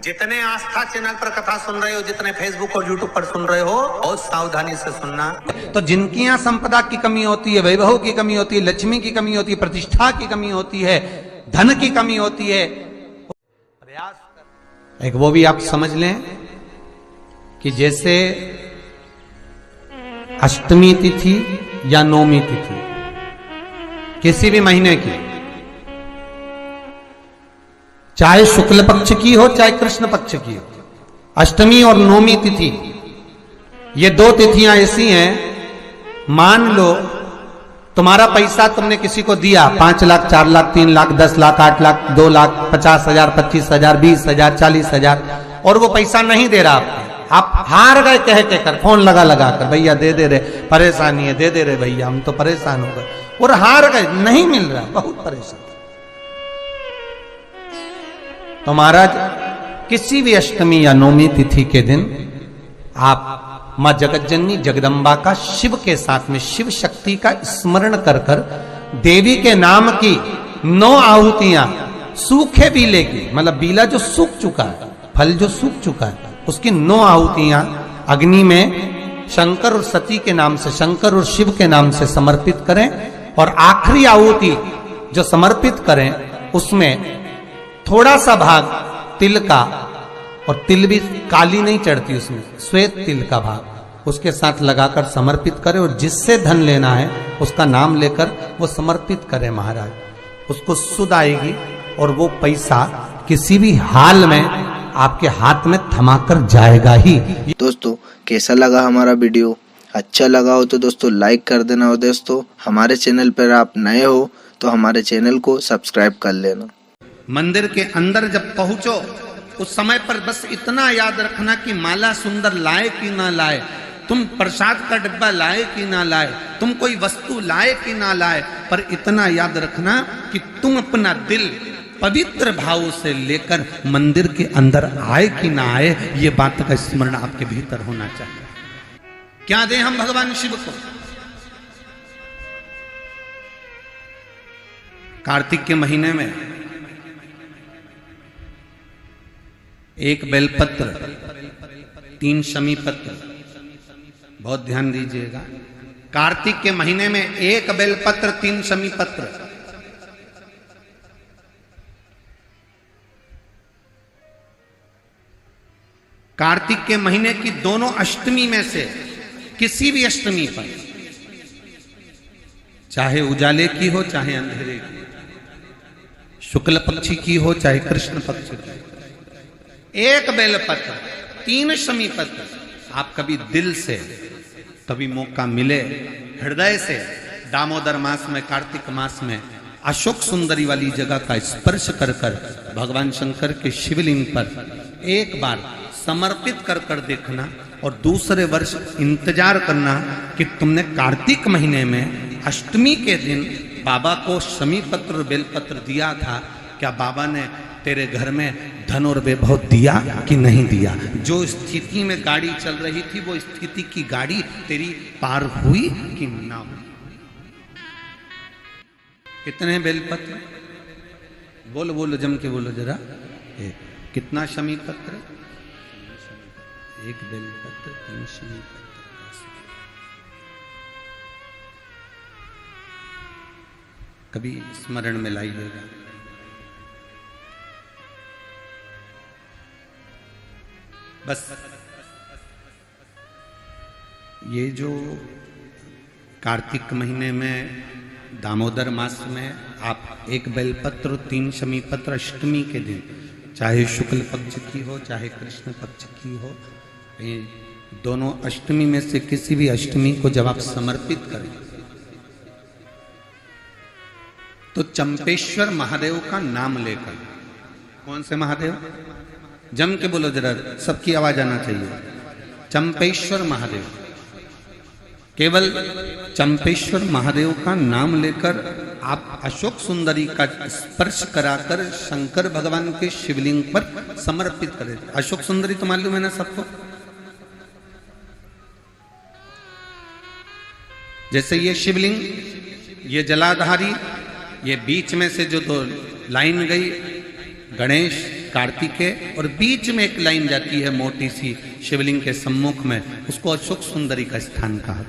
जितने आस्था चैनल पर कथा सुन रहे हो, जितने फेसबुक और यूट्यूब पर सुन रहे हो, बहुत सावधानी से सुनना। तो जिनकी यहाँ संपदा की कमी होती है, वैभव की कमी होती है, लक्ष्मी की कमी होती है, प्रतिष्ठा की कमी होती है, धन की कमी होती है, प्रयास कर। एक वो भी आप समझ लें कि जैसे अष्टमी तिथि या नौमी तिथि किसी भी महीने की, चाहे शुक्ल पक्ष की हो चाहे कृष्ण पक्ष की हो, अष्टमी और नौमी तिथि ये दो तिथियां ऐसी हैं, मान लो तुम्हारा पैसा तुमने किसी को दिया 5 लाख 4 लाख 3 लाख 10 लाख 8 लाख 2 लाख 50,000 25,000 20,000 40,000 और वो पैसा नहीं दे रहा, आप हार गए कह कर, फोन लगा कर, भैया दे दे रहे, परेशानी है, दे दे रहे भैया, हम तो परेशान हो गए, और हार गए, नहीं मिल रहा, बहुत परेशान। तो महाराज किसी भी अष्टमी या नौमी तिथि के दिन आप मां जगतजननी जगदम्बा का शिव के साथ में, शिव शक्ति का स्मरण कर कर देवी के नाम की 9 आहुतियां, सूखे बीले की, मतलब बीला जो सूख चुका है, फल जो सूख चुका है, उसकी 9 आहुतियां अग्नि में शंकर और सती के नाम से, शंकर और शिव के नाम से समर्पित करें, और आखिरी आहुति जो समर्पित करें उसमें थोड़ा सा भाग तिल का, और तिल भी काली नहीं चढ़ती उसमें, श्वेत तिल का भाग उसके साथ लगाकर समर्पित करें, और जिससे धन लेना है उसका नाम लेकर वो समर्पित करें महाराज, उसको सुध आएगी और वो पैसा किसी भी हाल में आपके हाथ में थमाकर जाएगा ही। दोस्तों कैसा लगा हमारा वीडियो? अच्छा लगा हो तो दोस्तों लाइक कर देना, और दोस्तों हमारे चैनल पर आप नए हो तो हमारे चैनल को सब्सक्राइब कर लेना। मंदिर के अंदर जब पहुंचो उस समय पर बस इतना याद रखना कि माला सुंदर लाए कि ना लाए, तुम प्रसाद का डिब्बा लाए कि ना लाए, तुम कोई वस्तु लाए कि ना लाए, पर इतना याद रखना कि तुम अपना दिल पवित्र भाव से लेकर मंदिर के अंदर आए कि ना आए, ये बात का स्मरण आपके भीतर होना चाहिए। क्या दें हम भगवान शिव को? कार्तिक के महीने में एक बेलपत्र, 3 शमी पत्र, बहुत ध्यान दीजिएगा, कार्तिक के महीने में 1 बेलपत्र 3 शमी पत्र, कार्तिक के महीने की दोनों अष्टमी में से किसी भी अष्टमी पर, चाहे उजाले की हो चाहे अंधेरे की, शुक्ल पक्षी की हो चाहे कृष्ण पक्ष की, 1 बेलपत्र 3 शमी पत्र, आप कभी दिल से, कभी मौका मिले हृदय से, दामोदर मास में, कार्तिक मास में अशोक सुंदरी वाली जगह का स्पर्श कर कर भगवान शंकर के शिवलिंग पर एक बार समर्पित कर कर देखना, और दूसरे वर्ष इंतजार करना कि तुमने कार्तिक महीने में अष्टमी के दिन बाबा को शमी पत्र और बेलपत्र दिया था, क्या बाबा ने तेरे घर में धन और वैभव दिया कि नहीं दिया? जो स्थिति में गाड़ी चल रही थी वो स्थिति की गाड़ी तेरी पार हुई कि ना हुई? कितने बेलपत्र? बोलो बोलो, जम के बोलो जरा। कितना शमी पत्र? 1 बेलपत्र 3 शमी पत्र। कभी स्मरण में लाइएगा। बस ये जो कार्तिक महीने में दामोदर मास में आप 1 बेलपत्र 3 शमी पत्र अष्टमी के दिन, चाहे शुक्ल पक्ष की हो चाहे कृष्ण पक्ष की हो, ये दोनों अष्टमी में से किसी भी अष्टमी को जब आप समर्पित करें तो चंपेश्वर महादेव का नाम लेकर, कौन से महादेव? जम के बोलो जरा, सबकी आवाज आना चाहिए। चंपेश्वर महादेव, केवल चंपेश्वर महादेव का नाम लेकर आप अशोक सुंदरी का स्पर्श कराकर शंकर भगवान के शिवलिंग पर समर्पित करें। अशोक सुंदरी तो मालूम है ना सबको? जैसे ये शिवलिंग, ये जलाधारी, ये बीच में से जो 2 लाइन गई, गणेश कार्तिकेय और बीच में एक लाइन जाती है मोटी सी शिवलिंग के सम्मुख में, उसको अशोक सुंदरी का स्थान कहा।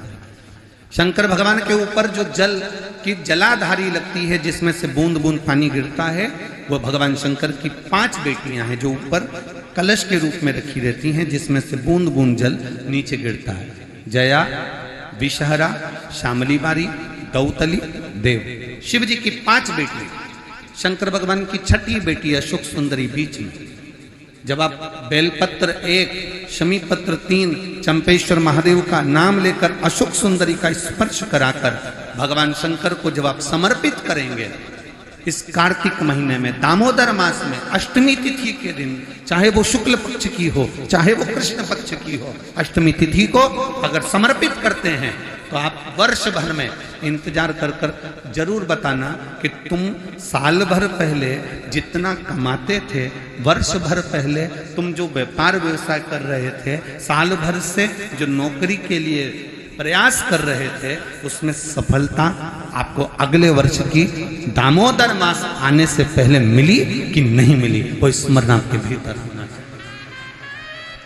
शंकर भगवान के ऊपर जो जल की जलाधारी लगती है जिसमें से बूंद बूंद पानी गिरता है, वो भगवान शंकर की 5 बेटियां हैं जो ऊपर कलश के रूप में रखी रहती हैं, जिसमें से बूंद बूंद जल नीचे गिरता है। जया, विषहरा, शामली बारी, दौतली, देव। शिव जी की 5 बेटी, शंकर भगवान की 6ठी बेटी अशोक सुंदरी बीच में। जब आप बेलपत्र 1, शमी पत्र 3, चंपेश्वर महादेव का नाम लेकर अशोक सुंदरी का स्पर्श कराकर भगवान शंकर को जब आप समर्पित करेंगे इस कार्तिक महीने में, दामोदर मास में, अष्टमी तिथि के दिन, चाहे वो शुक्ल पक्ष की हो चाहे वो कृष्ण पक्ष की हो, अष्टमी तिथि को अगर समर्पित करते हैं तो आप वर्ष भर में इंतजार कर कर जरूर बताना कि तुम साल भर पहले जितना कमाते थे, वर्ष भर पहले तुम जो व्यापार व्यवसाय कर रहे थे, साल भर से जो नौकरी के लिए प्रयास कर रहे थे, उसमें सफलता आपको अगले वर्ष की दामोदर मास आने से पहले मिली कि नहीं मिली, वो स्मरण आपके भीतर